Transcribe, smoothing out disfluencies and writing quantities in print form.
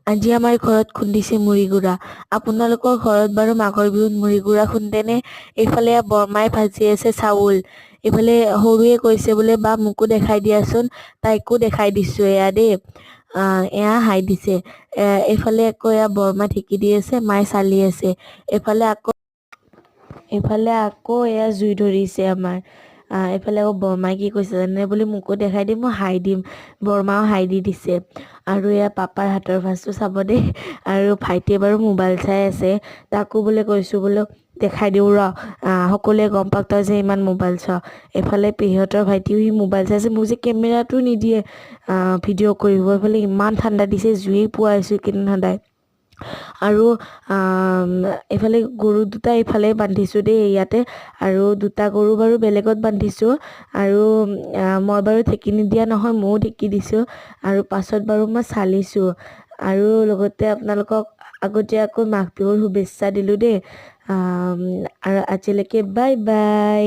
আজি আমাৰ ঘৰত খুন্দিছে মুড়ি গুড়া। আপোনালোকৰ ঘৰত বাৰু মাঘৰ বিহুত মুড়ি গুড়া খুন্দেনে? এইফালে বৰমাই ভাজি আছে চাউল। এইফালে সৰুৱে কৈছে বোলে বা মোকো দেখাই দিয়াচোন, তাইকো দেখাই দিছো এয়া দেই। এয়া হাই দিছে। এইফালে আকৌ এয়া বৰমা ঢেঁকি দি আছে, মায়ে চালি আছে। এইফালে আকৌ এয়া জুই ধৰিছে আমাৰ। এইফালে আকৌ বৰমাই কি কৈছে জানে, বুলি মোকো দেখাই দিম, মই হাই দিম। বৰমাও হাই দি দিছে। আৰু এয়া পাপাৰ হাতৰ ভাজটো চাব দেই। আৰু ভাইটিয়ে বাৰু মোবাইল চাই আছে। তাকো বোলে কৈছো বোলে দেখাই দিও ৰ, সকলোৱে গম পাওক তই যে ইমান মোবাইল চাও। এইফালে পেহিহঁতৰ ভাইটিও সি মোবাইল চাইছে, মোক যে কেমেৰাটো নিদিয়ে ভিডিঅ' কৰিব। এইফালে ইমান ঠাণ্ডা দিছে, জুই পোৱাইছো এইকেইদিন সদায়। আৰু এইফালে গৰু দুটা এইফালে বান্ধিছো দেই ইয়াতে। আৰু দুটা গৰু বাৰু বেলেগত বান্ধিছো। আৰু মই বাৰু ঢেঁকী নিদিয়া নহয়, ময়ো ঢেঁকী দিছো। আৰু পাছত বাৰু মই চালিছো। আৰু লগতে আপোনালোকক আগতীয়াকৈ মাঘ বিহুৰ শুভেচ্ছা দিলো দেই। আৰু আজিলৈকে বাই বাই।